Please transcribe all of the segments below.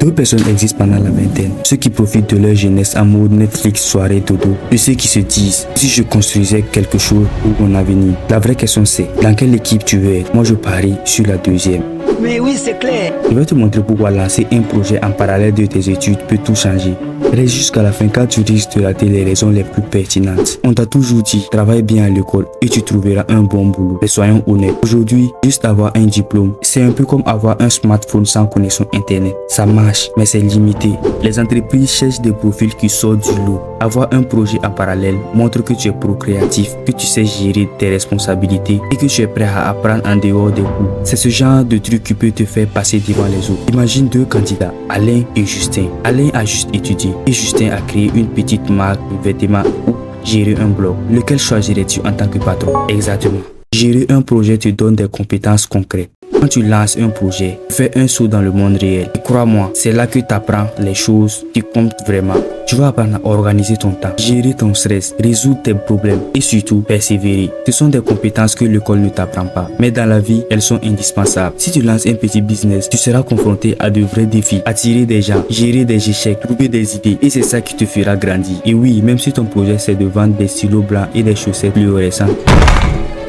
Deux personnes existent pendant la vingtaine. Ceux qui profitent de leur jeunesse en mode Netflix, soirée, dodo. Et ceux qui se disent, si je construisais quelque chose pour mon avenir. La vraie question c'est, dans quelle équipe tu veux être? Moi je parie sur la deuxième. Mais oui, c'est clair. Je vais te montrer pourquoi lancer un projet en parallèle de tes études peut tout changer. Reste jusqu'à la fin car tu risques de rater les raisons les plus pertinentes. On t'a toujours dit, travaille bien à l'école et tu trouveras un bon boulot. Mais soyons honnêtes, aujourd'hui, juste avoir un diplôme, c'est un peu comme avoir un smartphone sans connexion internet. Ça marche, mais c'est limité. Les entreprises cherchent des profils qui sortent du lot. Avoir un projet en parallèle montre que tu es procréatif, que tu sais gérer tes responsabilités et que tu es prêt à apprendre en dehors des cours. C'est ce genre de truc qui peut te faire passer devant les autres. Imagine deux candidats, Alain et Justin. Alain a juste étudié et Justin a créé une petite marque de vêtements ou gérer un blog. Lequel choisirais-tu en tant que patron? Exactement. Gérer un projet te donne des compétences concrètes. Quand tu lances un projet, fais un saut dans le monde réel. Et crois-moi, c'est là que tu apprends les choses qui comptent vraiment. Tu vas apprendre à organiser ton temps, gérer ton stress, résoudre tes problèmes et surtout persévérer. Ce sont des compétences que l'école ne t'apprend pas. Mais dans la vie, elles sont indispensables. Si tu lances un petit business, tu seras confronté à de vrais défis. Attirer des gens, gérer des échecs, trouver des idées. Et c'est ça qui te fera grandir. Et oui, même si ton projet c'est de vendre des stylos blancs et des chaussettes fluorescentes.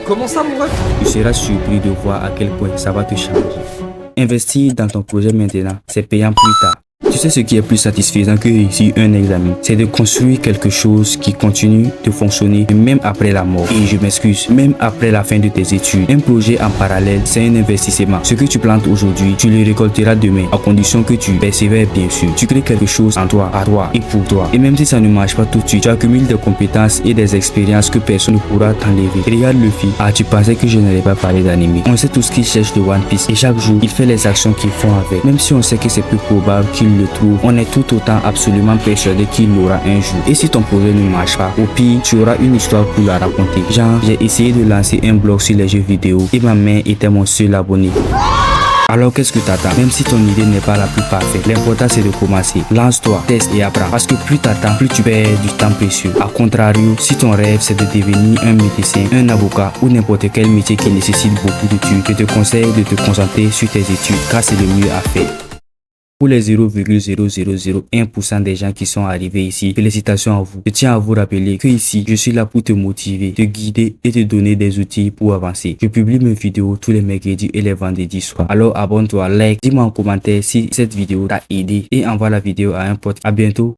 Comment ça, mon ref? Tu seras surpris de voir à quel point ça va te changer. Investir dans ton projet maintenant, c'est payant plus tard. Tu sais ce qui est plus satisfaisant que réussir un examen? C'est de construire quelque chose qui continue de fonctionner même après la mort. Et je m'excuse, même après la fin de tes études. Un projet en parallèle, c'est un investissement. Ce que tu plantes aujourd'hui, tu le récolteras demain, à condition que tu persévères bien sûr. Tu crées quelque chose en toi, à toi et pour toi. Et même si ça ne marche pas tout de suite, tu accumules des compétences et des expériences que personne ne pourra t'enlever. Regarde Luffy. Ah, tu pensais que je n'allais pas parler d'anime. On sait tous qu'il cherche de One Piece et chaque jour, il fait les actions qu'ils font avec. Même si on sait que c'est plus probable qu'il le trouve, on est tout autant absolument persuadé qu'il l'aura un jour. Et si ton projet ne marche pas, au pire, tu auras une histoire pour la raconter. Genre, j'ai essayé de lancer un blog sur les jeux vidéo et ma mère était mon seul abonné. Alors qu'est-ce que t'attends? Même si ton idée n'est pas la plus parfaite, l'important c'est de commencer. Lance-toi, teste et apprends. Parce que plus t'attends, plus tu perds du temps précieux. A contrario, si ton rêve c'est de devenir un médecin, un avocat ou n'importe quel métier qui nécessite beaucoup de thunes, je te conseille de te concentrer sur tes études car c'est le mieux à faire. Pour les 0,0001% des gens qui sont arrivés ici, félicitations à vous. Je tiens à vous rappeler que ici, je suis là pour te motiver, te guider et te donner des outils pour avancer. Je publie mes vidéos tous les mercredis et les vendredis soirs. Alors abonne-toi, like, dis-moi en commentaire si cette vidéo t'a aidé et envoie la vidéo à un pote. À bientôt.